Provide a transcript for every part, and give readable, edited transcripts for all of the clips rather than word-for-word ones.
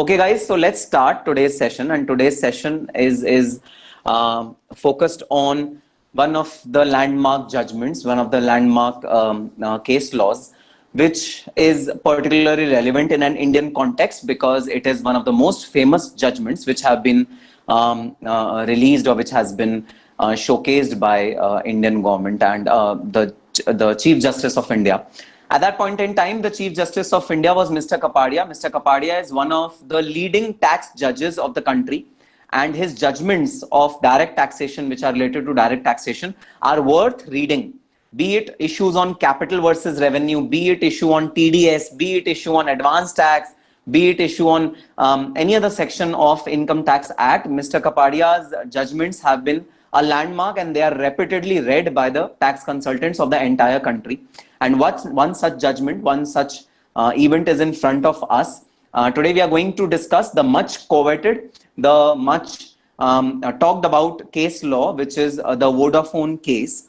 Okay, guys, so let's start today's session. And today's session is focused on one of the landmark judgments, one of the landmark case laws, which is particularly relevant in an Indian context because it is one of the most famous judgments which have been released or which has been showcased by Indian government and the Chief Justice of India. At that point in time, the Chief Justice of India was Mr. Kapadia. Mr. Kapadia is one of the leading tax judges of the country, and his judgments of direct taxation, which are related to direct taxation, are worth reading. Be it issues on capital versus revenue, be it issue on TDS, be it issue on advance tax, be it issue on any other section of Income Tax Act, Mr. Kapadia's judgments have been a landmark and they are repeatedly read by the tax consultants of the entire country. And one such judgment, one such event is in front of us. Today we are going to discuss the much coveted, the much talked about case law, which is the Vodafone case.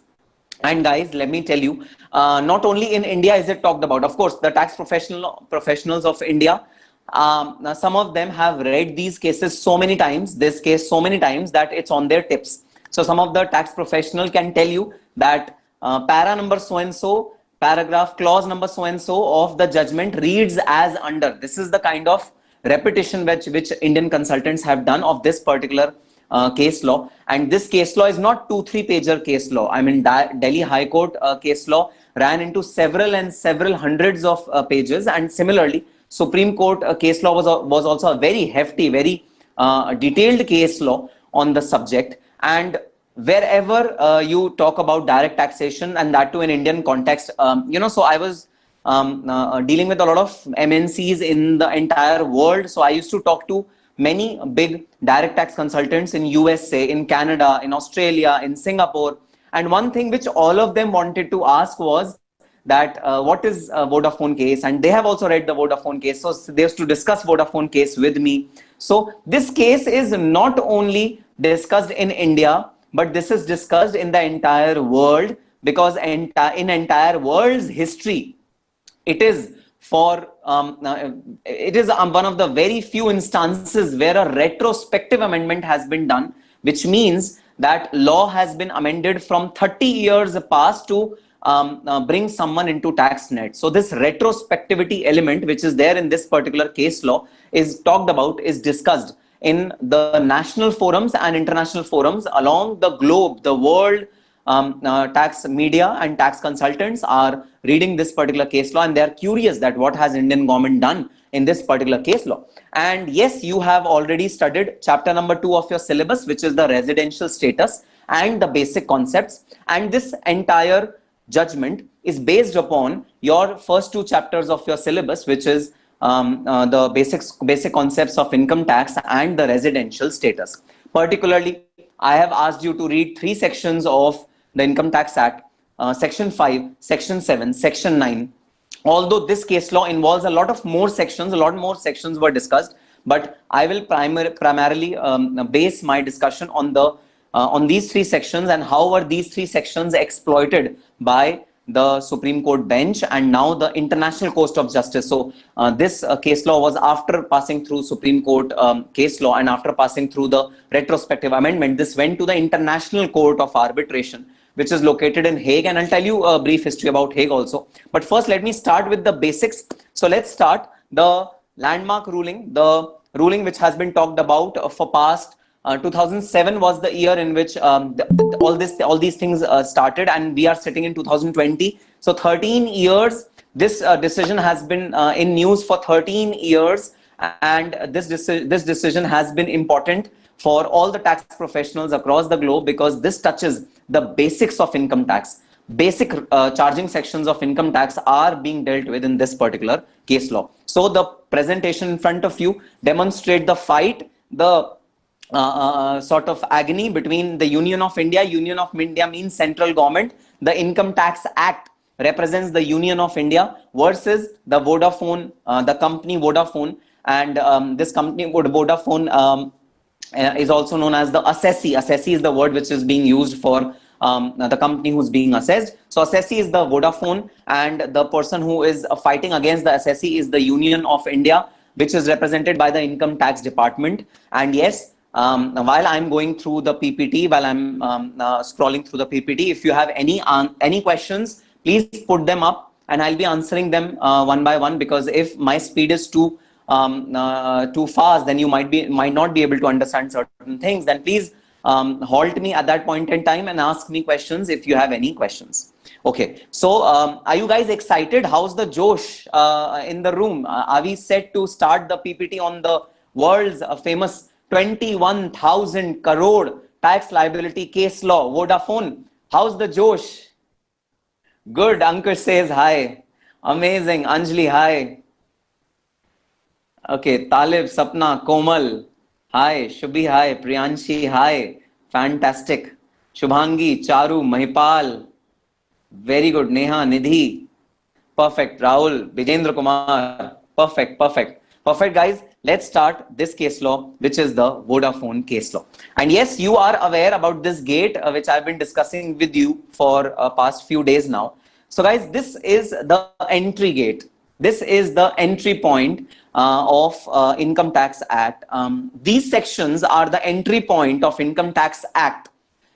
And guys, let me tell you, not only in India is it talked about. Of course, the tax professionals of India, some of them have read these cases so many times, this case so many times that it's on their tips. So some of the tax professional can tell you that para number so-and-so, paragraph clause number so-and-so of the judgment reads as under. This is the kind of repetition which Indian consultants have done of this particular case law. And this case law is not 2-3 pager case law. I mean, Delhi High Court case law ran into several hundreds of pages. And similarly, Supreme Court case law was also a very hefty, very detailed case law on the subject. And wherever you talk about direct taxation, and that too in Indian context, so I was dealing with a lot of MNCs in the entire world. So I used to talk to many big direct tax consultants in USA, in Canada, in Australia, in Singapore. And one thing which all of them wanted to ask was that what is a Vodafone case? And they have also read the Vodafone case. So they used to discuss Vodafone case with me. So this case is not only discussed in India, but this is discussed in the entire world, because in entire world's history, it is one of the very few instances where a retrospective amendment has been done, which means that law has been amended from 30 years past to bring someone into tax net. So this retrospectivity element, which is there in this particular case law, is talked about, is discussed in the national forums and international forums along the globe. The world tax media and tax consultants are reading this particular case law, and they are curious that what has Indian government done in this particular case law. And yes, you have already studied chapter number 2 of your syllabus, which is the residential status and the basic concepts. And this entire judgment is based upon your first 2 chapters of your syllabus, which is the basic concepts of income tax and the residential status. Particularly, I have asked you to read 3 sections of the Income Tax Act, section 5, section 7, section 9. Although this case law involves a lot more sections were discussed, but I will primarily base my discussion on these 3 sections and how were these 3 sections exploited by the Supreme Court bench and now the International Court of Justice. So this case law was after passing through Supreme Court case law and after passing through the retrospective amendment. This went to the International Court of Arbitration, which is located in Hague. And I'll tell you a brief history about Hague also. But first, let me start with the basics. So let's start the landmark ruling, the ruling which has been talked about for past 2007 was the year in which all these things started, and we are sitting in 2020. So 13 years, this decision has been in news for 13 years, and this decision has been important for all the tax professionals across the globe because this touches the basics of income tax. Basic charging sections of income tax are being dealt with in this particular case law. So the presentation in front of you demonstrate the fight, the sort of agony between the Union of India. Union of India means central government. The Income Tax Act represents the Union of India versus the Vodafone, the company Vodafone. And this company Vodafone is also known as the assessee. Assessee is the word which is being used for the company who's being assessed. So assessee is the Vodafone, and the person who is fighting against the assessee is the Union of India. which is represented by the income tax department. And yes, while I'm going through the PPT, while I'm scrolling through the PPT, if you have any questions, please put them up and I'll be answering them one by one, because if my speed is too fast, then you might not be able to understand certain things. Then please halt me at that point in time and ask me questions if you have any questions. Okay, so are you guys excited? How's the Josh in the room? Are we set to start the PPT on the world's famous 21,000 crore tax liability case law, Vodafone? How's the Josh? Good. Ankush says hi. Amazing. Anjali, hi. Okay, Talib, Sapna, Komal, hi. Shubhi, hi. Priyanshi, hi. Fantastic. Shubhangi, Charu, Mahipal, very good. Neha, Nidhi, perfect. Rahul, Vijendra Kumar, perfect, perfect. Perfect, guys. Let's start this case law, which is the Vodafone case law. And yes, you are aware about this gate, which I've been discussing with you for past few days now. So guys, this is the entry gate. This is the entry point of Income Tax Act. These sections are the entry point of Income Tax Act.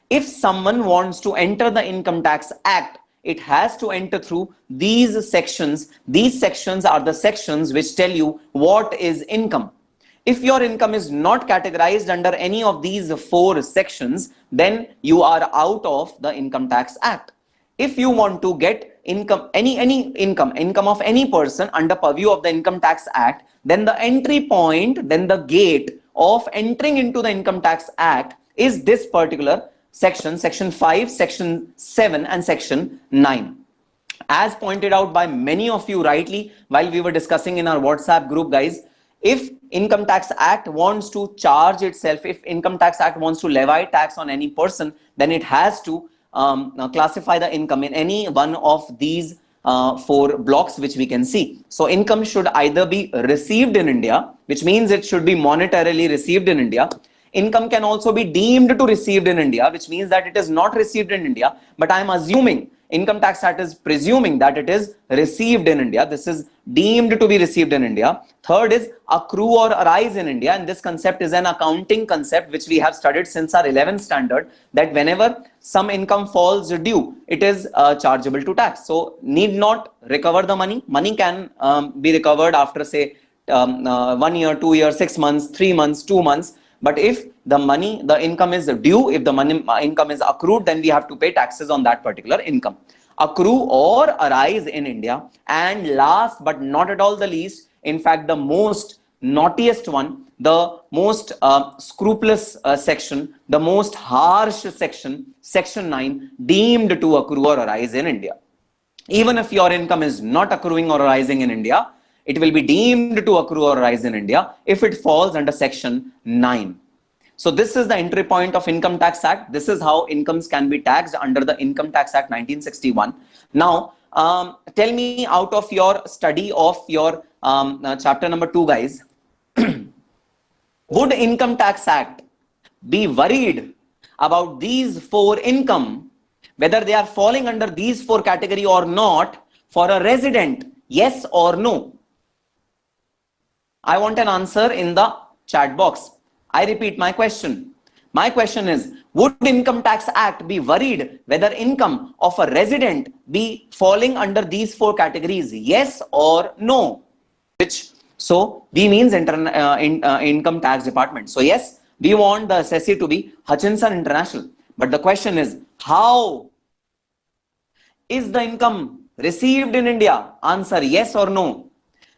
If someone wants to enter the Income Tax Act, it has to enter through these sections. These sections are the sections which tell you what is income. If your income is not categorized under any of these four sections, then you are out of the Income Tax Act. If you want to get income, any income of any person under purview of the Income Tax Act, then the entry point, then the gate of entering into the Income Tax Act is this particular section, section 5, section 7 and section 9. As pointed out by many of you rightly while we were discussing in our WhatsApp group, guys, if Income Tax Act wants to charge itself, if Income Tax Act wants to levy tax on any person, then it has to classify the income in any one of these four blocks which we can see. So income should either be received in India, which means it should be monetarily received in India. Income can also be deemed to received in India, which means that it is not received in India, but I am assuming Income Tax Act is presuming that it is received in India. This is deemed to be received in India. Third is accrue or arise in India, and this concept is an accounting concept which we have studied since our 11th standard, that whenever some income falls due, it is chargeable to tax. So need not recover the money. Money can be recovered after say 1 year, 2 years, 6 months, 3 months, 2 months. But if the income is due, if the income is accrued, then we have to pay taxes on that particular income. Accrue or arise in India. And last but not at all the least, in fact, the most naughtiest one, the most scrupulous section, the most harsh section, section 9, deemed to accrue or arise in India. Even if your income is not accruing or arising in India, it will be deemed to accrue or arise in India if it falls under section 9. So this is the entry point of Income Tax Act. This is how incomes can be taxed under the Income Tax Act 1961. Now, tell me, out of your study of your chapter number 2, guys, would Income Tax Act be worried about these four income, whether they are falling under these four category or not, for a resident? Yes or no? I want an answer in the chat box. I repeat my question. My question is, would Income Tax Act be worried whether income of a resident be falling under these four categories? Yes or no? Which, so we means Income Tax Department. So yes, we want the assessee to be Hutchinson International. But the question is, how is the income received in India? Answer yes or no.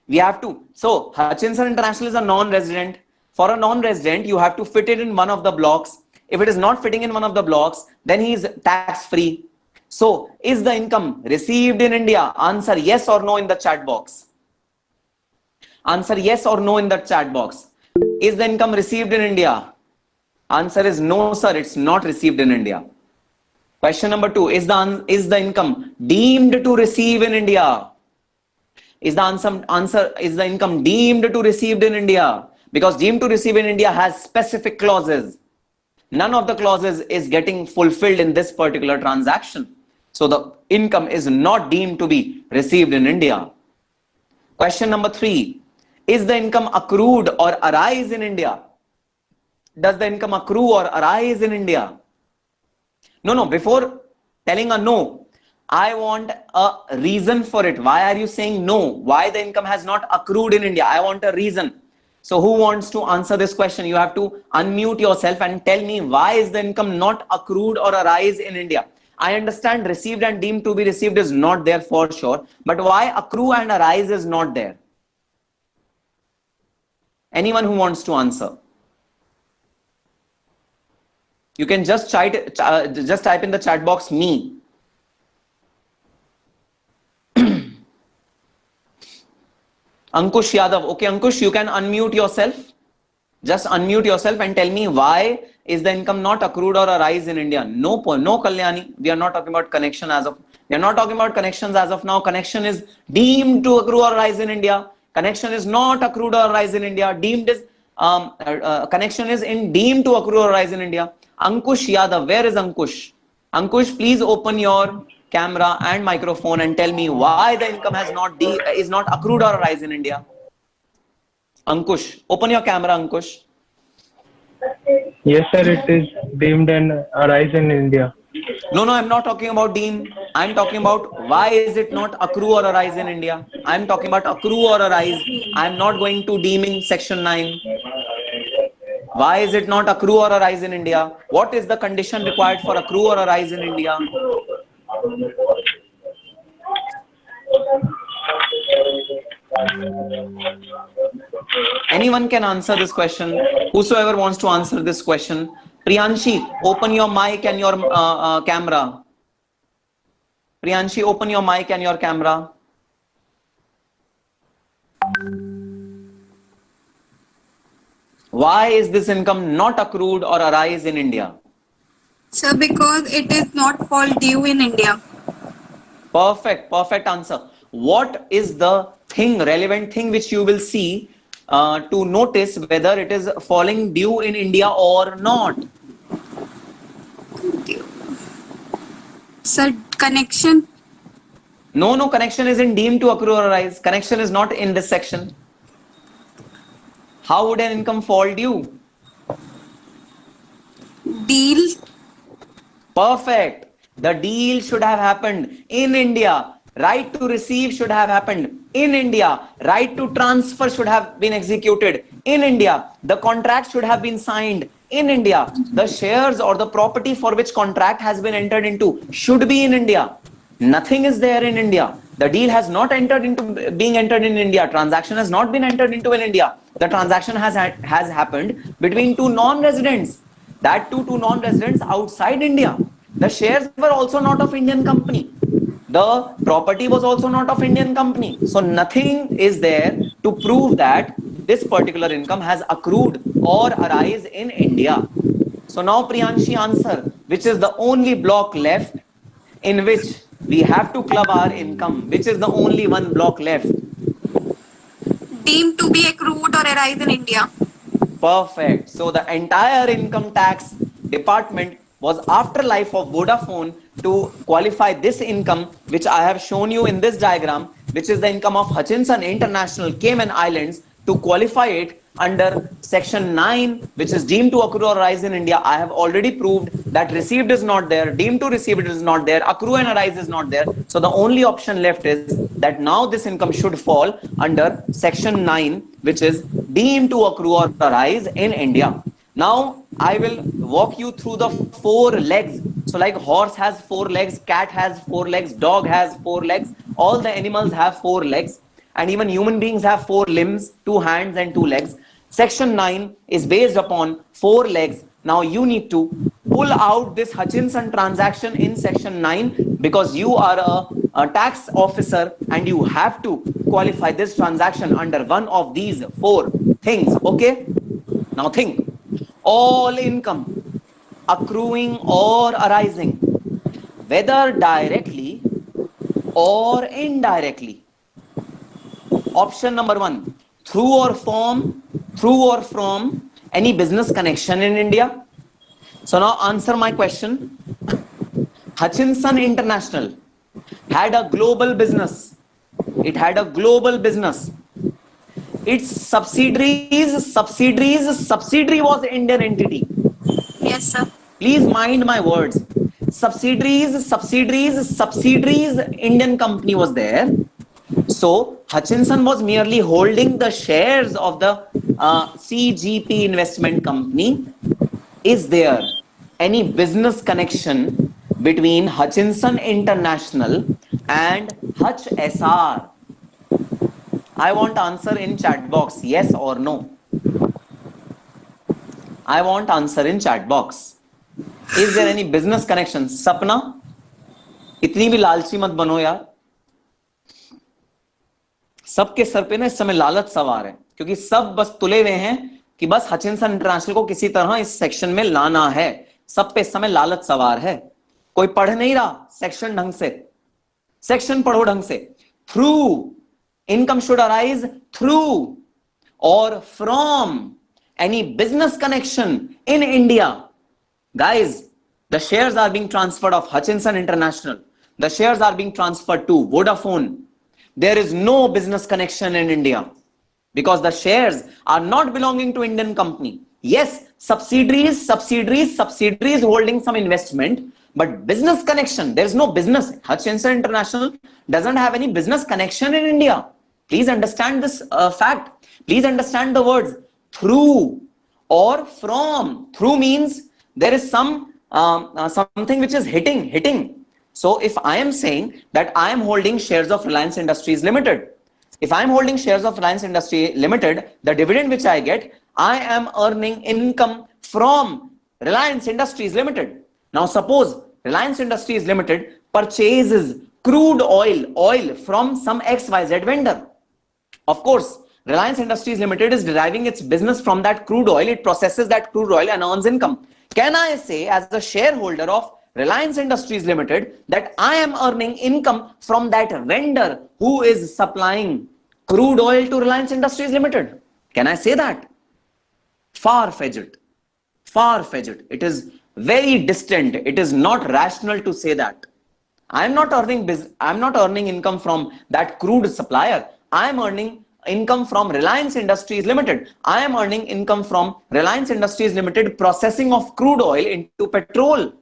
We have to. So Hutchinson International is a non-resident. For a non-resident, you have to fit it in one of the blocks. If it is not fitting in one of the blocks, then he is tax-free. So is the income received in India? Answer yes or no in the chat box. Answer yes or no in the chat box. Is the income received in India? Answer is no, sir. It's not received in India. Question number 2. Is the income deemed to receive in India? Is the income deemed to received in India? Because deemed to receive in India has specific clauses. None of the clauses is getting fulfilled in this particular transaction. So the income is not deemed to be received in India. Question number 3. Is the income accrued or arise in India? Does the income accrue or arise in India? No, before telling a no, I want a reason for it. Why are you saying no? Why the income has not accrued in India? I want a reason. So who wants to answer this question? You have to unmute yourself and tell me, why is the income not accrued or arise in India? I understand received and deemed to be received is not there for sure, but why accrue and arise is not there? Anyone who wants to answer? You can just type in the chat box me. Ankush Yadav. Okay, Ankush, you can unmute yourself. Just unmute yourself and tell me, why is the income not accrued or arise in India? No, Kalyani. We are not talking about connection as of. We are not talking about connections as of now. Connection is deemed to accrue or arise in India. Connection is not accrued or arise in India. Deemed is connection is in deemed to accrue or arise in India. Ankush Yadav. Where is Ankush? Ankush, please open your camera and microphone and tell me why the income has is not accrued or arise in India. Ankush, open your camera, Ankush. Yes, sir, it is deemed and arise in India. No, I'm not talking about deem. I'm talking about why is it not accrue or arise in India. I'm talking about accrue or arise. I'm not going to deeming section 9. Why is it not accrue or arise in India? What is the condition required for accrue or arise in India? Anyone can answer this question. Whosoever wants to answer this question. Priyanshi, open your mic and your camera. Priyanshi, open your mic and your camera. Why is this income not accrued or arise in India? Sir, because it is not fall due in India. Perfect answer. What is the relevant thing which you will see to notice whether it is falling due in India or not? Sir, connection. No, connection is in deemed to accrue or arise. Connection is not in this section. How would an income fall due? Deal. Perfect. The deal should have happened in India. Right to receive should have happened in India. Right to transfer should have been executed in India. The contract should have been signed in India. The shares or the property for which contract has been entered into should be in India. Nothing is there in India. The deal has not entered into being entered in India. Transaction has not been entered into in India. The transaction has happened between two non-residents. That two non-residents outside India. The shares were also not of Indian company. The property was also not of Indian company. So nothing is there to prove that this particular income has accrued or arise in India. So now Priyanshi, answer, which is the only block left in which we have to club our income. Which is the only one block left? Deemed to be accrued or arise in India. Perfect. So the entire income tax department was after life of Vodafone to qualify this income, which I have shown you in this diagram, which is the income of Hutchinson International Cayman Islands, to qualify it under section 9, which is deemed to accrue or arise in India. I have already proved that received is not there, deemed to receive it is not there, accrue and arise is not there. So the only option left is that now this income should fall under section 9, which is deemed to accrue or arise in India. Now I will walk you through the 4 legs. So like horse has 4 legs, cat has 4 legs, dog has 4 legs, all the animals have 4 legs, and even human beings have 4 limbs, 2 hands and 2 legs. Section 9 is based upon 4 legs. Now you need to pull out this Hutchinson transaction in section 9 because you are a tax officer and you have to qualify this transaction under one of these 4 things. Okay? Now think. All income accruing or arising, whether directly or indirectly. Option number 1, through or from any business connection in India. So now answer my question. Hutchinson International had a global business. It had a global business. its subsidiary was Indian entity. Yes, sir. Please mind my words. Subsidiaries, Indian company was there. So Hutchinson was merely holding the shares of the CGP investment company. Is there any business connection between Hutchinson International and Hutch SR? I want answer in chat box, yes or no. I want answer in chat box. Is there any business connection? सपना, इतनी भी लालची मत बनो यार. सबके sir पे ना इस समय लालच सवार है, क्योंकि सब बस तुले हुए हैं कि बस हचिंसन इंटरनेशनल को किसी तरह इस सेक्शन में लाना है. सब पे इस समय लालच सवार है. कोई पढ़ नहीं रहा सेक्शन ढंग से. सेक्शन पढ़ो ढंग से. Through, income should arise through और from any business connection in India. Guys, the shares are being transferred of Hutchinson International. The shares are being transferred to Vodafone. There is no business connection in India because the shares are not belonging to Indian company. Yes, subsidiaries holding some investment, but business connection, there is no business. Hutchinson International doesn't have any business connection in India. Please understand this fact. Please understand the words through or from. Through means there is something which is hitting. So if I am saying that I am holding shares of Reliance Industries Limited, if I am holding shares of Reliance Industries Limited, the dividend which I get, I am earning income from Reliance Industries Limited. Now suppose Reliance Industries Limited purchases crude oil from some XYZ vendor. Of course, Reliance Industries Limited is deriving its business from that crude oil. It processes that crude oil and earns income. Can I say as a shareholder of Reliance Industries Limited that I am earning income from that vendor who is supplying crude oil to Reliance Industries Limited? Can I say that? Far-fetched. Far-fetched. It is very distant. It is not rational to say that. I am not earning income from that crude supplier. I am earning income from Reliance Industries Limited. I am earning income from Reliance Industries Limited processing of crude oil into petrol.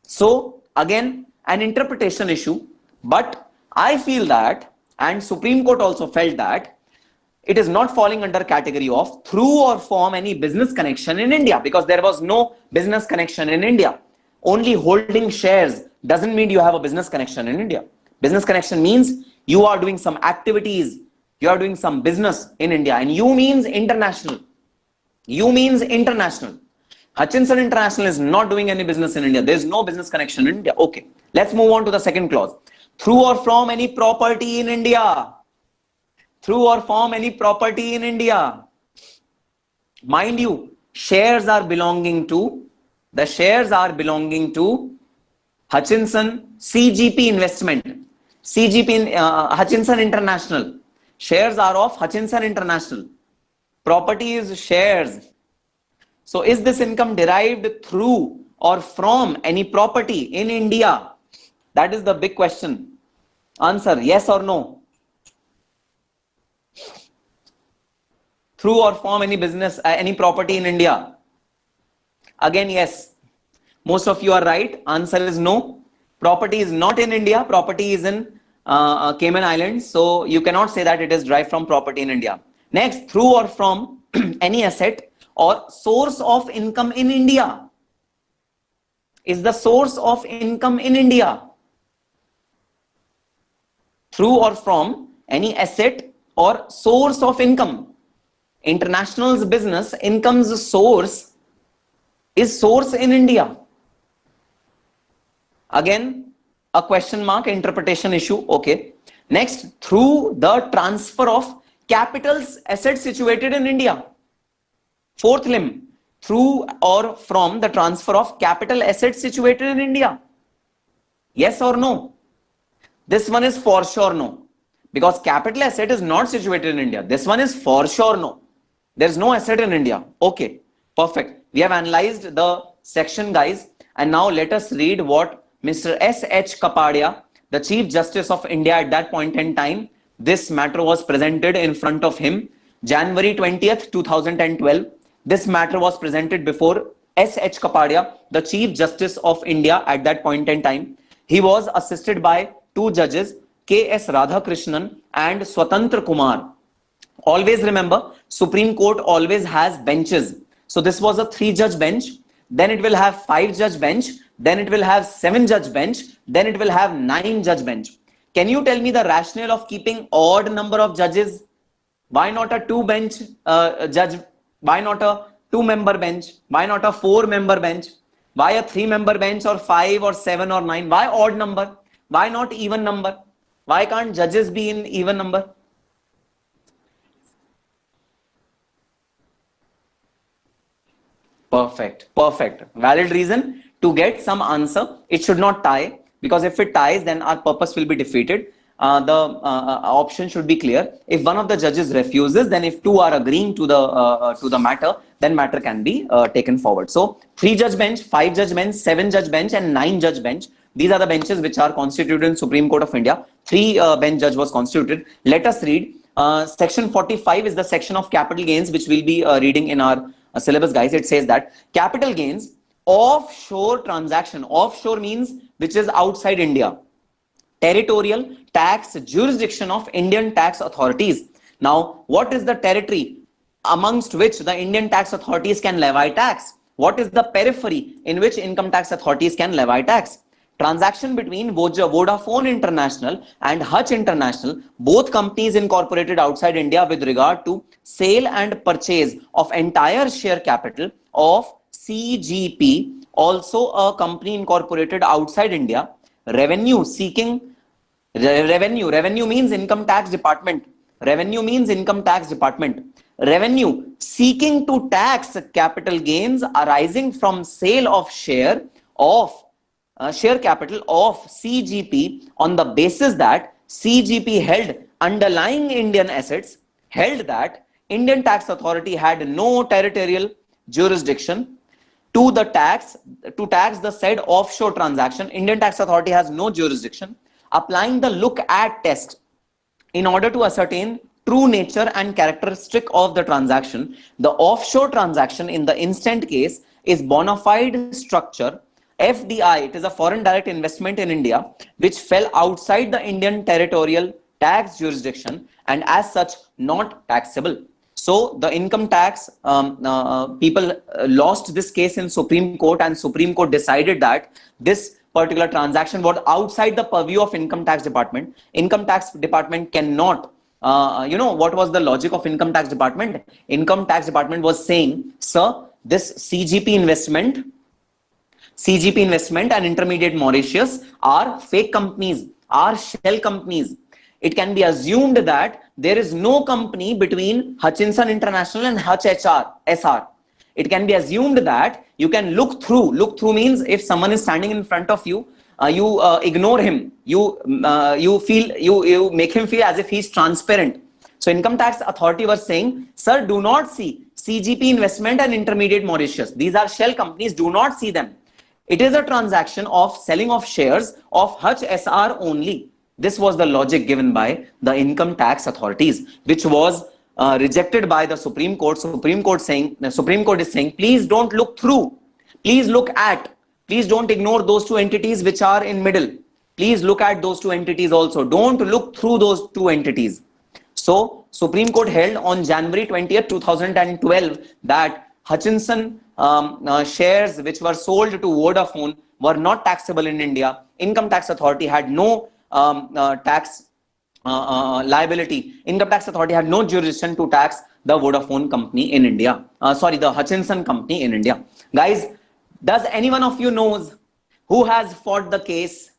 So again, an interpretation issue, but I feel that, and Supreme Court also felt that, it is not falling under category of through or from any business connection in India, because there was no business connection in India. Only holding shares doesn't mean you have a business connection in India. Business connection means you are doing some activities, you are doing some business in India, and you means international. You means international. Hutchinson International is not doing any business in India. There is no business connection in India. Okay, let's move on to the second clause. Through or from any property in India. Through or from any property in India. Mind you, shares are belonging to Hutchinson CGP Investment. Hutchinson International. Shares are of Hutchinson International. Property is shares. So is this income derived through or from any property in India? That is the big question. Answer yes or no. Through or from any business, any property in India? Again, yes. Most of you are right. Answer is no. Property is not in India. Property is in Cayman Islands. So you cannot say that it is derived from property in India. Next, through or from any asset or source of income in India. Is the source of income in India. Through or from any asset or source of income. International's business income's source is source in India. Again, a question mark, interpretation issue. Okay. Next, through the transfer of capital's assets situated in India. Fourth limb, through or from the transfer of capital assets situated in India. Yes or no? This one is for sure no, because capital asset is not situated in India. This one is for sure no. There is no asset in India. Okay, perfect. We have analyzed the section, guys, and now let us read what Mr. S.H. Kapadia, the Chief Justice of India at that point in time, This matter was presented in front of him January 20th, 2012. This matter was presented before S.H. Kapadia, the Chief Justice of India at that point in time. He was assisted by two judges, K.S. Radhakrishnan and Swatantra Kumar. Always remember, Supreme Court always has benches. So this was a 3-judge bench. Then it will have 5-judge bench. Then it will have 7-judge bench. Then it will have 9-judge bench. Can you tell me the rationale of keeping odd number of judges? Why not a 2-bench judge? Why not a 2-member bench? Why not a 4-member bench? Why a 3-member bench or 5 or 7 or 9? Why odd number? Why not even number? Why can't judges be in even number? Perfect. Valid reason to get some answer. It should not tie, because if it ties, then our purpose will be defeated. The option should be clear. If one of the judges refuses, then if two are agreeing to the matter, then matter can be taken forward. So 3-judge bench, 5-judge bench, 7-judge bench, and 9-judge bench. These are the benches which are constituted in Supreme Court of India. 3-bench judge was constituted. Let us read. Section 45 is the section of capital gains, which we'll be reading in our syllabus, guys. It says that capital gains, offshore transaction. Offshore means which is outside India. Territorial tax jurisdiction of Indian tax authorities. Now, what is the territory amongst which the Indian tax authorities can levy tax? What is the periphery in which income tax authorities can levy tax? Transaction between Vodafone International and Hutch International, both companies incorporated outside India, with regard to sale and purchase of entire share capital of CGP, also a company incorporated outside India. Revenue seeking, revenue means income tax department. Revenue means income tax department. Revenue seeking to tax capital gains arising from sale of share capital of CGP on the basis that CGP held underlying Indian assets, held that Indian tax authority had no territorial jurisdiction to tax the said offshore transaction. Indian tax authority has no jurisdiction. Applying the look at test in order to ascertain true nature and characteristic of the transaction, the offshore transaction in the instant case is bona fide structure, FDI. It is a foreign direct investment in India which fell outside the Indian territorial tax jurisdiction and as such not taxable. So the income tax people lost this case in Supreme Court, and Supreme Court decided that this particular transaction was outside the purview of income tax department. Income tax department cannot, what was the logic of income tax department? Income tax department was saying, sir, this CGP investment and Intermediate Mauritius are fake companies, are shell companies. It can be assumed that there is no company between Hutchinson International and Hutch SR. It can be assumed that you can look through. Look through means if someone is standing in front of you, you ignore him. You make him feel as if he's transparent. So income tax authority was saying, sir, do not see CGP investment and Intermediate Mauritius. These are shell companies. Do not see them. It is a transaction of selling of shares of Hutch SR only. This was the logic given by the income tax authorities, which was rejected by the Supreme Court. Supreme Court is saying, please don't look through. Please look at. Please don't ignore those two entities which are in middle. Please look at those two entities also. Don't look through those two entities. So Supreme Court held on January 20th, 2012 that Hutchinson shares which were sold to Vodafone were not taxable in India. Income tax authority had no tax liability. Income tax authority had no jurisdiction to tax the Vodafone company in India. The Hutchinson company in India. Guys, does any one of you knows who has fought the case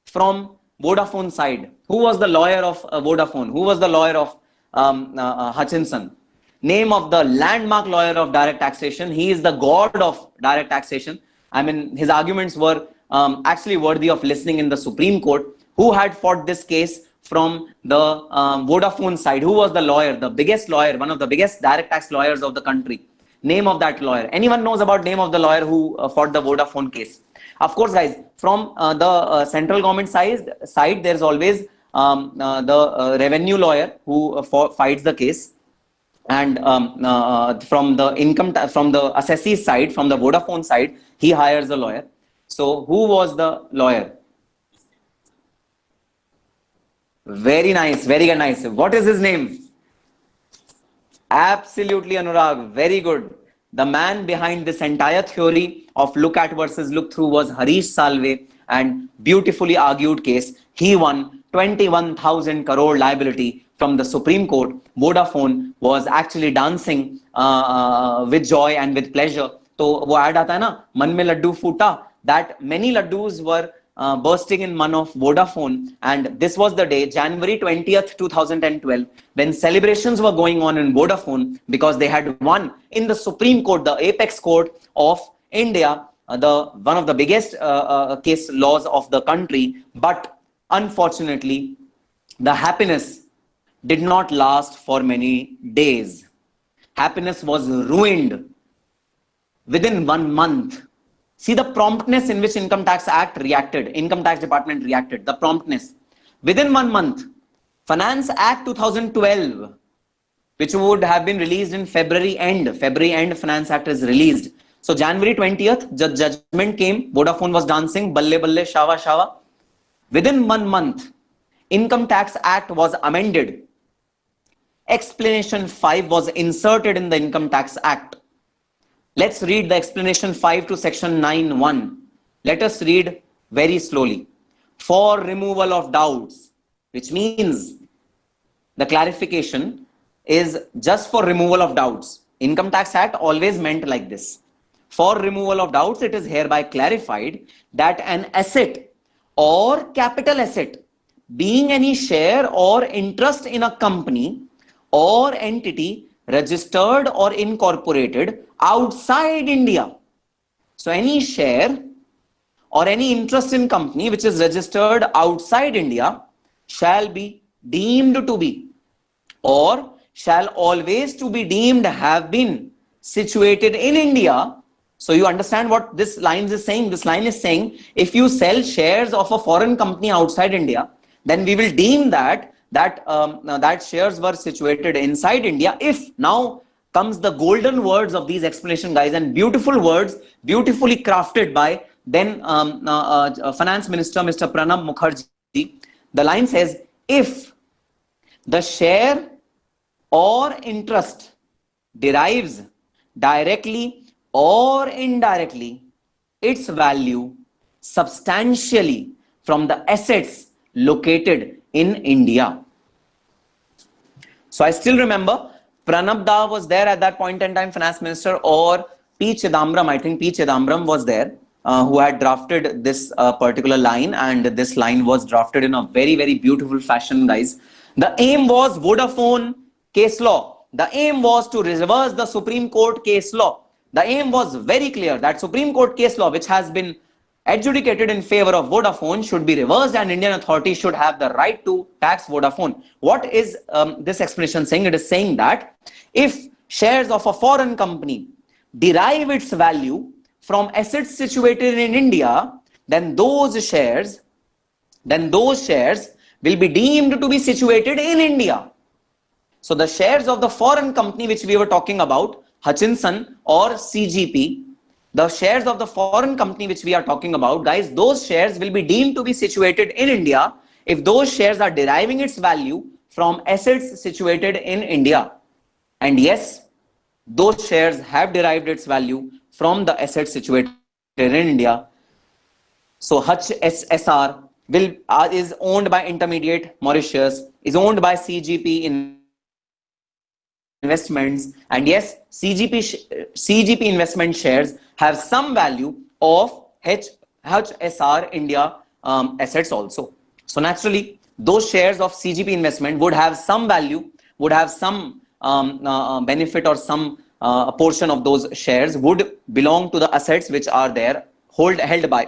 from Vodafone side? Who was the lawyer of Vodafone? Who was the lawyer of Hutchinson? Name of the landmark lawyer of direct taxation. He is the god of direct taxation. I mean, his arguments were actually worthy of listening in the Supreme Court. Who had fought this case from the Vodafone side? Who was the lawyer, the biggest lawyer, one of the biggest direct tax lawyers of the country? Name of that lawyer. Anyone knows about name of the lawyer who fought the Vodafone case? Of course, guys, from the central government side, there's always the revenue lawyer who fights the case, and from the from the assessee side, from the Vodafone side, he hires a lawyer. So who was the lawyer? Very nice, very nice. What is his name? Absolutely, Anurag. Very good. The man behind this entire theory of look at versus look through was Harish Salve, and beautifully argued case. He won 21,000 crore liability from the Supreme Court. Vodafone was actually dancing with joy and with pleasure. तो वो add आता है ना, मन में लड्डू फूटा, that many laddus were bursting in मन of Vodafone. And this was the day, January 20th, 2012, when celebrations were going on in Vodafone because they had won in the Supreme Court, the apex court of India, one of the biggest case laws of the country. But unfortunately, the happiness did not last for many days. Happiness was ruined within 1 month. See the promptness in which Income Tax Act reacted, Income Tax Department reacted, the promptness. Within 1 month, Finance Act 2012, which would have been released in February end, Finance Act is released. So January 20th, judgment came, Vodafone was dancing, balle balle, shawa shawa. Within 1 month, Income Tax Act was amended. Explanation 5 was inserted in the Income Tax Act. Let's read the explanation 5 to section 9(1). Let us read very slowly. For removal of doubts, which means the clarification is just for removal of doubts. Income Tax Act always meant like this. For removal of doubts, it is hereby clarified that an asset or capital asset, being any share or interest in a company or entity registered or incorporated outside India. So any share or any interest in company which is registered outside India shall be deemed to be, or shall always to be deemed have been situated in India. So you understand what this line is saying? This line is saying if you sell shares of a foreign company outside India, then we will deem that shares were situated inside India. If now comes the golden words of these explanation, guys, and beautiful words, beautifully crafted by then Finance Minister Mr. Pranab Mukherjee. The line says, if the share or interest derives directly or indirectly its value substantially from the assets located in India. So I still remember Pranab Da was there at that point in time, Finance Minister, or P. Chidambaram, I think P. Chidambaram was there, who had drafted this particular line, and this line was drafted in a very, very beautiful fashion, guys. The aim was Vodafone case law. The aim was to reverse the Supreme Court case law. The aim was very clear that Supreme Court case law, which has been adjudicated in favor of Vodafone, should be reversed, and Indian authorities should have the right to tax Vodafone. What is this explanation saying? It is saying that if shares of a foreign company derive its value from assets situated in India, then those shares will be deemed to be situated in India. So the shares of the foreign company which we were talking about, Hutchinson or CGP, the shares of the foreign company which we are talking about, guys, those shares will be deemed to be situated in India if those shares are deriving its value from assets situated in India. And yes, those shares have derived its value from the assets situated in India. So Hutch SR is owned by Intermediate Mauritius, is owned by CGP Investments, and yes, CGP investment shares have some value of Hutch SR India assets also. So naturally, those shares of CGP investment would have some value, would have some benefit, or some portion of those shares would belong to the assets which are there held by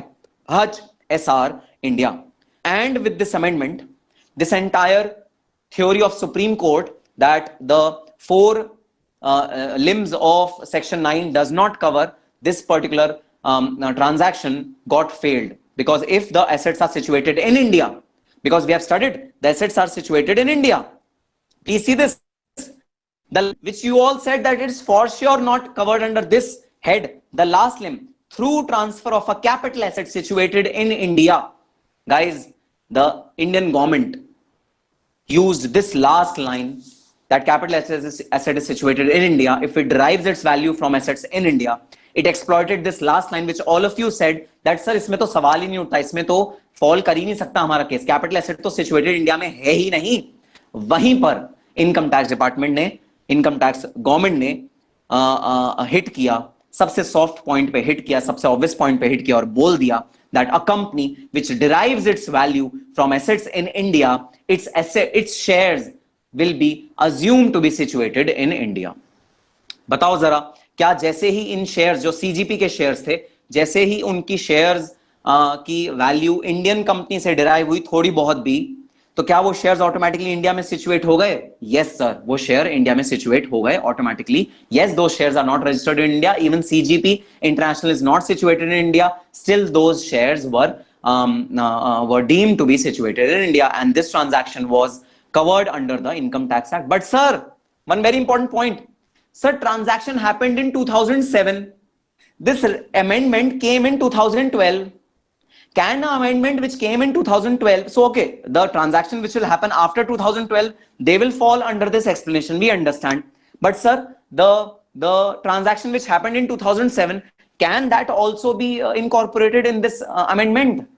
Hutch SR India. And with this amendment, this entire theory of Supreme Court that the four limbs of section 9 does not cover this particular transaction got failed, because if the assets are situated in India, because we have studied the assets are situated in India. Please see this, which you all said that it's for sure not covered under this head, the last limb, through transfer of a capital asset situated in India. Guys, the Indian government used this last line, that capital asset is situated in India. If it derives its value from assets in India, it exploited this last line, which all of you said that sir इसमें तो सवाल ही नहीं उठता, इसमें तो fall कर ही नहीं सकता हमारा केस, कैपिटल एसेट तो सिचुएटेड इंडिया में है ही नहीं. वहीं पर इनकम टैक्स डिपार्टमेंट ने, इनकम टैक्स गवर्नमेंट ने हिट किया, सबसे सॉफ्ट पॉइंट पे हिट किया, सबसे ऑब्वियस पॉइंट पे हिट किया और बोल दिया that a company which derives its value from assets in India, its shares will be assumed to be situated in India. बताओ जरा, क्या जैसे ही इन शेयर्स जो CGP के शेयर्स थे, जैसे ही उनकी शेयर्स की वैल्यू इंडियन कंपनी से डिराइव हुई थोड़ी बहुत भी, तो क्या वो शेयर्स ऑटोमेटिकली इंडिया में सिचुएट हो गए? यस सर, वो शेयर इंडिया में सिचुएट हो गए automatically. Yes, those shares are not registered in India. Even CGP International is not situated in India. Still, those shares were deemed to be situated in India, and this transaction was covered under the Income Tax Act. But sir, one very important point, sir, transaction happened in 2007. This amendment came in 2012. Can an amendment which came in 2012, so okay, the transaction which will happen after 2012, they will fall under this explanation, we understand. But sir, the transaction which happened in 2007, can that also be incorporated in this amendment?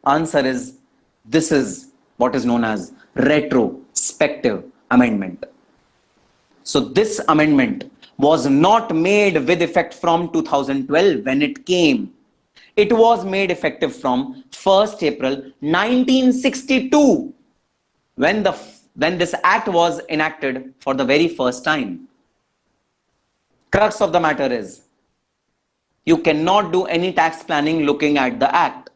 Answer is, this is what is known as retrospective amendment. So this amendment was not made with effect from 2012 when it came. It was made effective from 1st April 1962 when this act was enacted for the very first time. Crux of the matter is, you cannot do any tax planning looking at the act,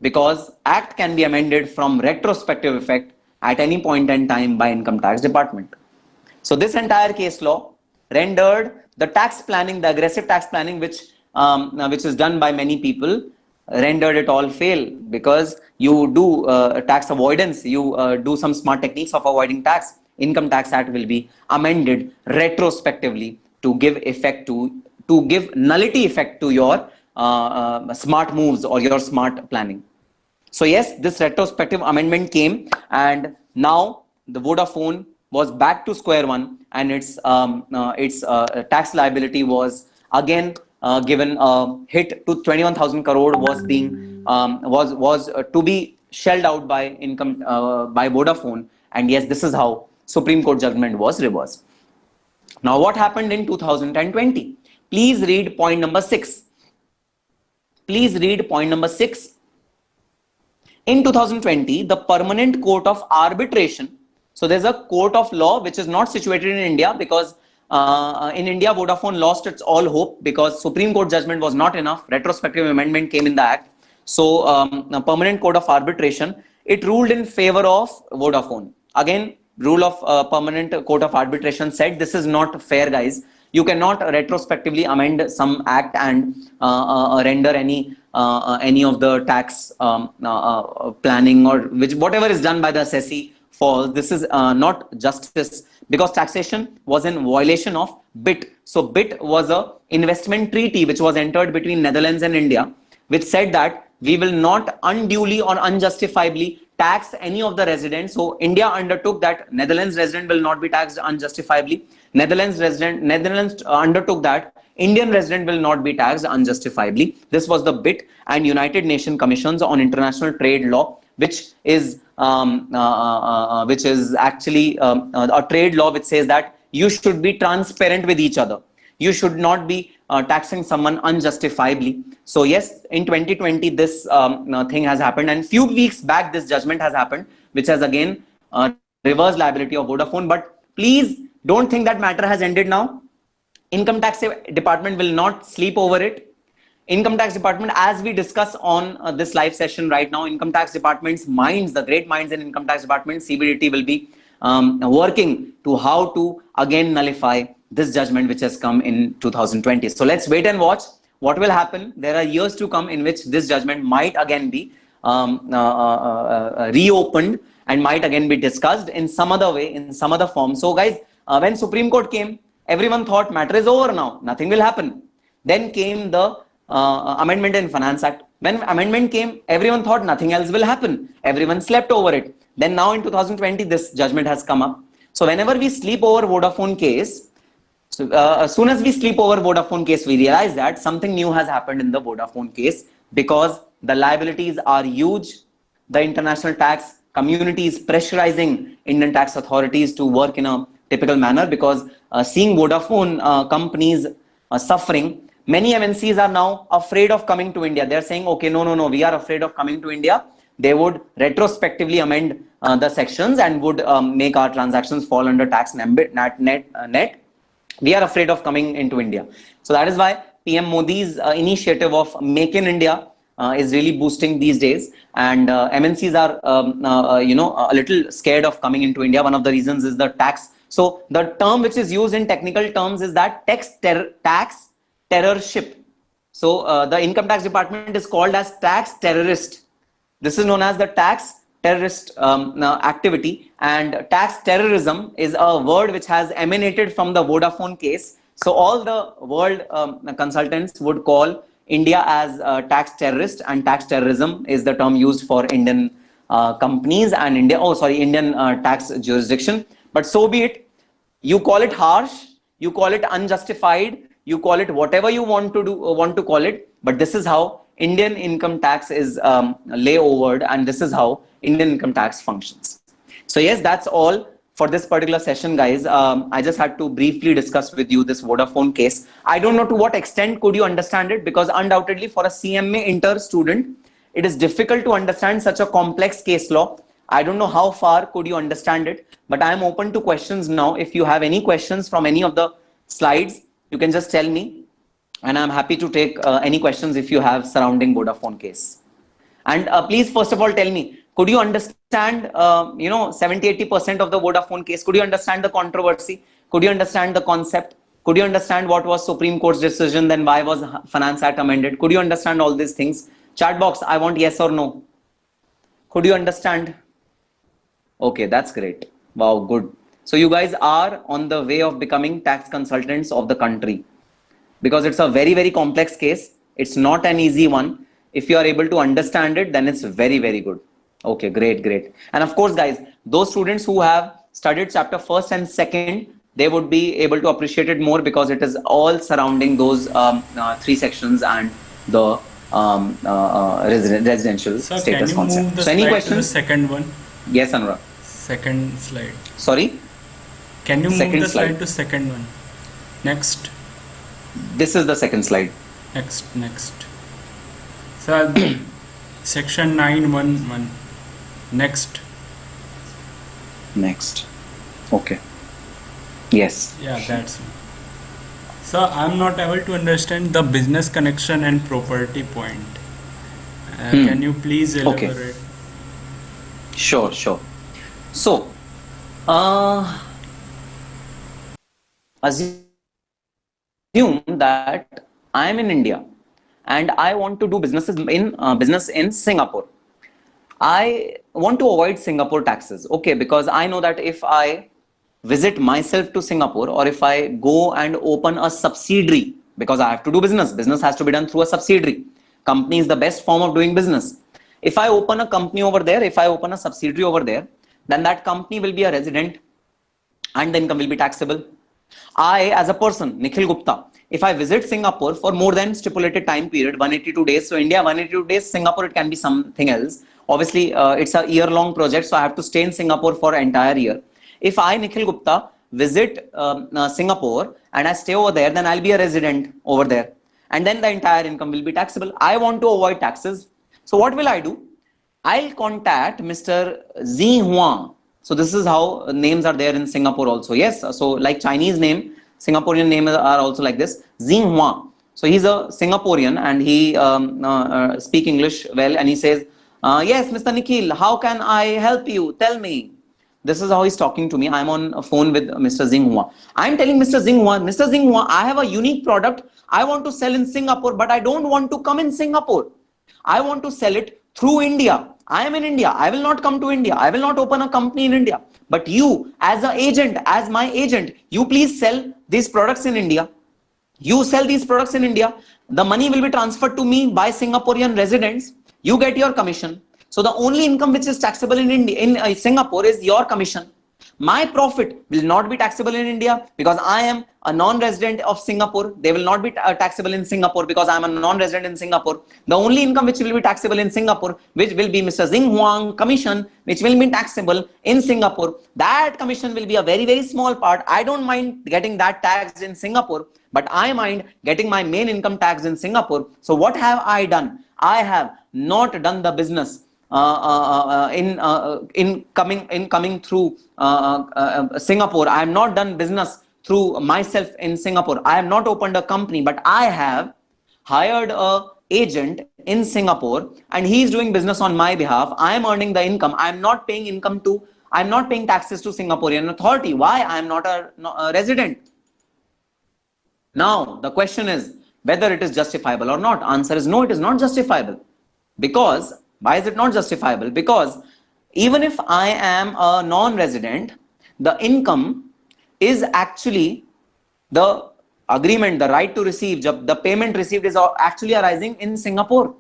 because act can be amended from retrospective effect at any point in time by Income Tax Department. So this entire case law rendered the tax planning, the aggressive tax planning which is done by many people, rendered it all fail, because you do tax avoidance, you do some smart techniques of avoiding tax. Income Tax Act will be amended retrospectively to give effect to give nullity effect to your smart moves or your smart planning. So yes, this retrospective amendment came, and now the Vodafone was back to square one, and its tax liability was again given a hit to 21,000 crore was being was to be shelled out by by Vodafone. And yes, this is how Supreme Court judgment was reversed. Now what happened in 2020? Please read point number 6. Please read point number 6. In 2020, the Permanent Court of Arbitration, so there's a court of law which is not situated in India, because in India, Vodafone lost its all hope because Supreme Court judgment was not enough. Retrospective amendment came in the act. So the Permanent Court of Arbitration, it ruled in favor of Vodafone. Again, rule of Permanent Court of Arbitration said this is not fair, guys. You cannot retrospectively amend some act and render any of the tax planning or whatever is done by the assessee falls. This is not justice, because taxation was in violation of BIT. So BIT was a investment treaty which was entered between Netherlands and India, which said that we will not unduly or unjustifiably tax any of the residents. So India undertook that Netherlands resident will not be taxed unjustifiably. Netherlands undertook that Indian resident will not be taxed unjustifiably. This was the BIT, and United Nations Commissions on International Trade Law, which is actually a trade law which says that you should be transparent with each other. You should not be taxing someone unjustifiably. So yes, in 2020 this thing has happened, and few weeks back this judgment has happened, which has again reversed liability of Vodafone. But please don't think that matter has ended now. Income Tax Department will not sleep over it. Income Tax Department, as we discuss on this live session right now, Income Tax Department's minds, the great minds in Income Tax Department, CBDT, will be working to how to again nullify this judgment which has come in 2020. So let's wait and watch what will happen. There are years to come in which this judgment might again be reopened and might again be discussed in some other way, in some other form. So guys, when Supreme Court came, everyone thought matter is over now, nothing will happen. Then came the Amendment in Finance Act. When amendment came, everyone thought nothing else will happen. Everyone slept over it. Then now in 2020, this judgment has come up. So whenever we sleep over Vodafone case, so, as soon as we sleep over Vodafone case, we realize that something new has happened in the Vodafone case, because the liabilities are huge. The international tax community is pressurizing Indian tax authorities to work in a typical manner, because seeing Vodafone companies suffering, many MNCs are now afraid of coming to India. They're saying, okay, no, we are afraid of coming to India. They would retrospectively amend the sections and would make our transactions fall under tax net. We are afraid of coming into India. So that is why PM Modi's initiative of Make in India is really boosting these days. And MNCs are, a little scared of coming into India. One of the reasons is the tax. So the term which is used in technical terms is that tax terrorship. So the income tax department is called as tax terrorist. This is known as the tax terrorist activity, and tax terrorism is a word which has emanated from the Vodafone case. So all the world consultants would call India as tax terrorist, and tax terrorism is the term used for Indian companies and Indian tax jurisdiction. But so be it. You call it harsh, you call it unjustified, you call it whatever you want to call it, but this is how Indian income tax is layovered, and this is how Indian income tax functions. So yes, that's all for this particular session, guys. I just had to briefly discuss with you this Vodafone case. I don't know to what extent could you understand it, because undoubtedly for a CMA Inter student, it is difficult to understand such a complex case law. I don't know how far could you understand it, but I am open to questions now. If you have any questions from any of the slides, you can just tell me, and I'm happy to take any questions if you have surrounding Vodafone case. And please, first of all, tell me, could you understand, 70-80% of the Vodafone case? Could you understand the controversy? Could you understand the concept? Could you understand what was Supreme Court's decision? Then why was Finance Act amended? Could you understand all these things? Chat box, I want yes or no. Could you understand? Okay, that's great. Wow, good. So you guys are on the way of becoming tax consultants of the country, because it's a very, very complex case. It's not an easy one. If you are able to understand it, then it's very, very good. Okay, great. And of course, guys, those students who have studied chapter 1st and 2nd, they would be able to appreciate it more, because it is all surrounding those 3 sections and the residential status concept. So any questions? The second one. Yes, Anurag. Second slide. Sorry? Can you move Second the slide slide. to second one? Next. This is the second slide. Next. So section 911. Next. Okay. Yes. Yeah, that's one. So I'm not able to understand the business connection and property point. Can you please elaborate? Okay. Sure. So, assume that I am in India and I want to do business in Singapore. I want to avoid Singapore taxes, okay, because I know that if I visit myself to Singapore, or if I go and open a subsidiary, because I have to do business has to be done through a subsidiary. Company is the best form of doing business. If I open a company over there, if I open a subsidiary over there, then that company will be a resident and the income will be taxable. I, as a person, Nikhil Gupta, if I visit Singapore for more than stipulated time period, 182 days, so India 182 days, Singapore it can be something else. Obviously, it's a year-long project, so I have to stay in Singapore for an entire year. If I, Nikhil Gupta, visit Singapore and I stay over there, then I'll be a resident over there. And then the entire income will be taxable. I want to avoid taxes. So what will I do? I'll contact Mr. Zi Huang. So this is how names are there in Singapore also. Yes, so like Chinese name, Singaporean names are also like this. Zi Huang. So he's a Singaporean and he speaks English well, and he says, yes, Mr. Nikhil, how can I help you? Tell me. This is how he's talking to me. I'm on a phone with Mr. Zing Hua. I'm telling Mr. Zing Hua, I have a unique product I want to sell in Singapore, but I don't want to come in Singapore. I want to sell it through India. I am in India. I will not come to India. I will not open a company in India. But you, as an agent, as my agent, you please sell these products in India. You sell these products in India. The money will be transferred to me by Singaporean residents. You get your commission. So the only income which is taxable in India, in Singapore, is your commission. My profit will not be taxable in India because I am a non-resident of Singapore. They will not be taxable in Singapore because I am a non-resident in Singapore. The only income which will be taxable in Singapore, which will be Mr. Zing Huang commission, which will be taxable in Singapore. That commission will be a very, very small part. I don't mind getting that tax in Singapore, but I mind getting my main income tax in Singapore. So what have I done? I have not done the business in coming through Singapore. I have not done business through myself in Singapore. I have not opened a company, but I have hired a agent in Singapore and he is doing business on my behalf. I am earning the income. I am not paying taxes to Singaporean authority. Why? I am not a resident. Now the question is whether it is justifiable or not. Answer is no, it is not justifiable. Because why is it not justifiable? Because even if I am a non-resident, the income is actually the agreement, the right to receive, the payment received is actually arising in Singapore.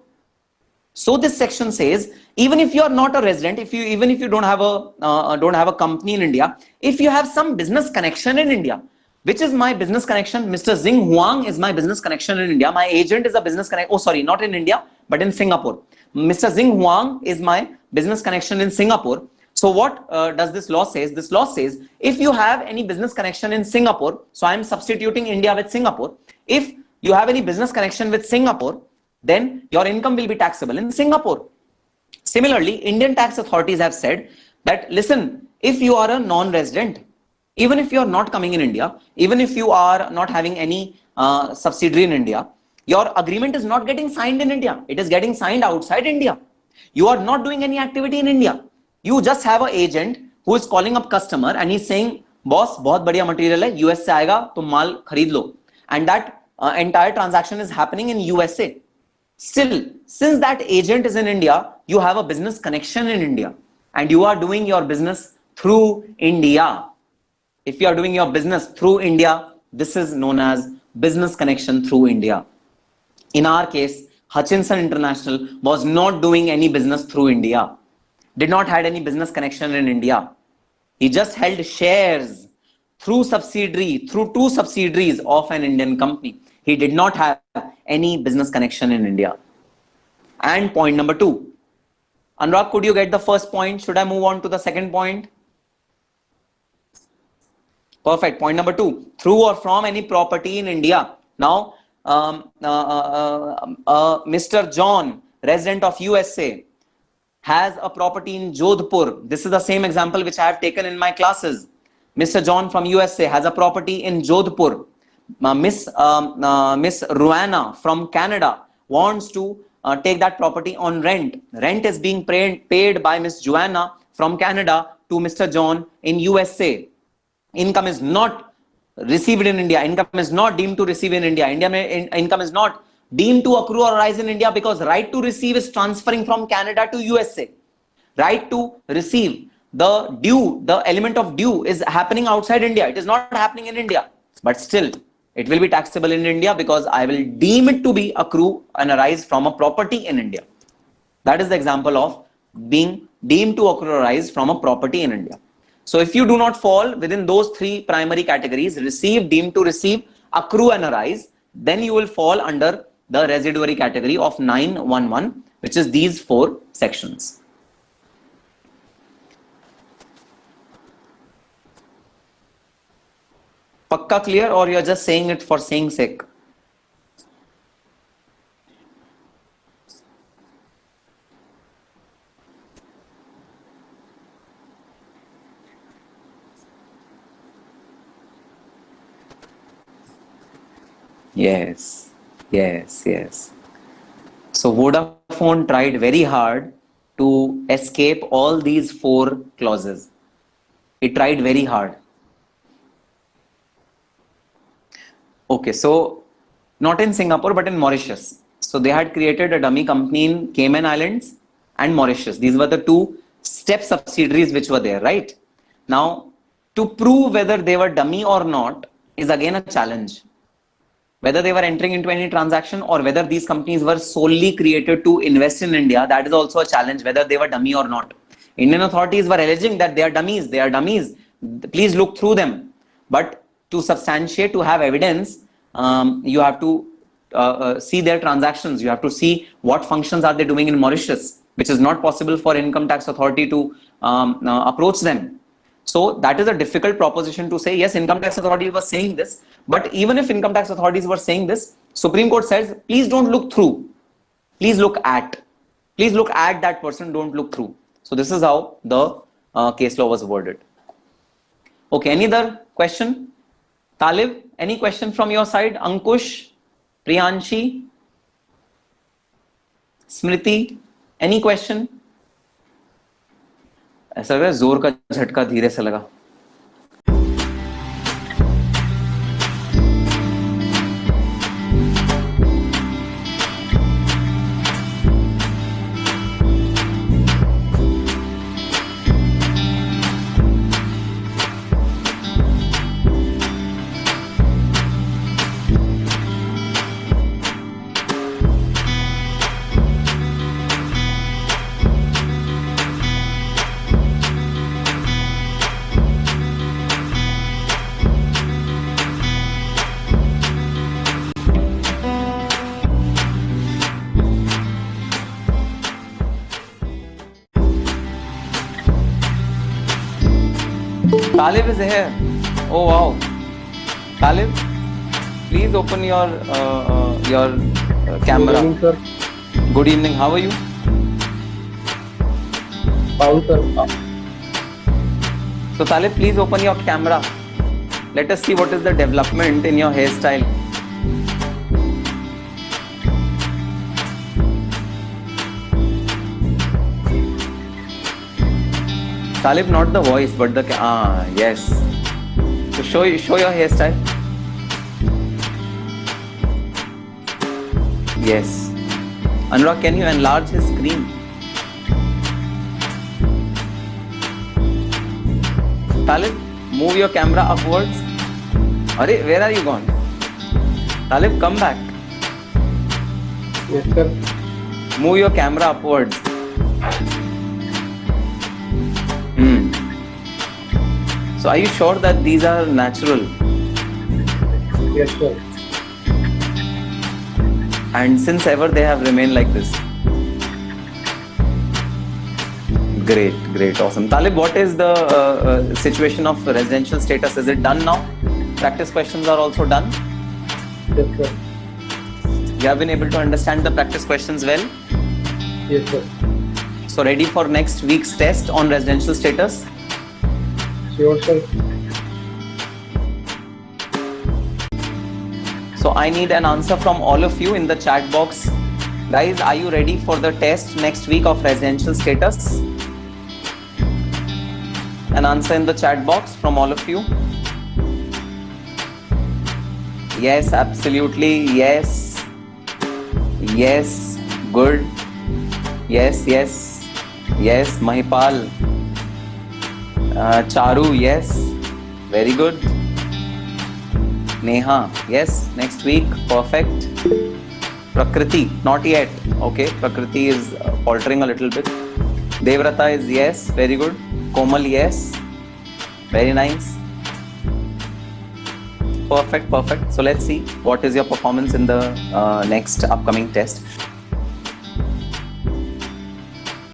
So this section says, even if you are not a resident, even if you don't have a company in India, if you have some business connection in India, which is my business connection, Mr. Zing Huang is my business connection in India. My agent is a business connection. Oh, sorry, not in India, but in Singapore. Mr. Zing Huang is my business connection in Singapore. So what does this law says? This law says if you have any business connection in Singapore, so I am substituting India with Singapore. If you have any business connection with Singapore, then your income will be taxable in Singapore. Similarly, Indian tax authorities have said that, listen, if you are a non-resident, even if you are not coming in India, even if you are not having any subsidiary in India, your agreement is not getting signed in India. It is getting signed outside India. You are not doing any activity in India. You just have an agent who is calling up customer and he's saying, boss, बहुत बढ़िया material है, US से आएगा, तुम माल खरीद लो. And that entire transaction is happening in USA. Still, since that agent is in India, you have a business connection in India and you are doing your business through India. If you are doing your business through India, this is known as business connection through India. In our case, Hutchinson International was not doing any business through India, did not had any business connection in India. He just held shares through two subsidiaries of an Indian company. He did not have any business connection in India. And point number 2. Anurag, could you get the first point? Should I move on to the second point? Perfect. Point number 2. Through or from any property in India. Now, Mr. John, resident of USA, has a property in Jodhpur. This is the same example which I have taken in my classes. Mr. John from USA has a property in Jodhpur. Miss Ruana from Canada wants to take that property on rent. Rent is being paid by Miss Joanna from Canada to Mr. John in USA. Income is not received in India. Income is not deemed to receive in India. Income is not deemed to accrue or arise in India because right to receive is transferring from Canada to USA. Right to receive, the element of due is happening outside India. It is not happening in India. But still, it will be taxable in India because I will deem it to be accrue and arise from a property in India. That is the example of being deemed to accrue or arise from a property in India. So if you do not fall within those 3 primary categories, receive, deemed to receive, accrue and arise, then you will fall under the residuary category of 911, which is these 4 sections. Pakka clear, or you are just saying it for saying sake? Yes. So Vodafone tried very hard to escape all these 4 clauses. It tried very hard. Okay, so not in Singapore, but in Mauritius. So they had created a dummy company in Cayman Islands and Mauritius. These were the two step subsidiaries which were there, right? Now, to prove whether they were dummy or not is again a challenge. Whether they were entering into any transaction or whether these companies were solely created to invest in India, that is also a challenge, whether they were dummy or not. Indian authorities were alleging that they are dummies, please look through them. But to substantiate, to have evidence, you have to see their transactions, you have to see what functions are they doing in Mauritius, which is not possible for income tax authority to approach them. So that is a difficult proposition to say. Yes, income tax authority was saying this, but even if income tax authorities were saying this, Supreme Court says, please don't look through, please look at that person, don't look through. So this is how the case law was worded. Okay, any other question? Talib, any question from your side? Ankush, Priyanshi, Smriti, any question? ऐसा लग रहा है जोर का झटका धीरे से लगा. Talib is here. Oh wow. Talib, please open your camera. Good evening, sir. Good evening. How are you? Fine, sir. So Talib, please open your camera. Let us see what is the development in your hairstyle. Talib, not the voice, but the yes. So show your hairstyle. Yes. Anurag, can you enlarge his screen? Talib, move your camera upwards. Arey, where are you gone? Talib, come back. Yes, sir. Move your camera upwards. So are you sure that these are natural? Yes, sir. And since ever they have remained like this? Great, awesome. Talib, what is the situation of residential status? Is it done now? Practice questions are also done? Yes, sir. You have been able to understand the practice questions well? Yes, sir. So ready for next week's test on residential status? Sure, sir. So I need an answer from all of you in the chat box. Guys, are you ready for the test next week of residential status? An answer in the chat box from all of you. Yes, absolutely. Yes. Yes. Good. Yes. Yes, Mahipal. Charu, yes. Very good. Neha, yes. Next week, perfect. Prakriti, not yet. Okay, Prakriti is faltering a little bit. Devrata is yes. Very good. Komal, yes. Very nice. Perfect. So let's see what is your performance in the next upcoming test.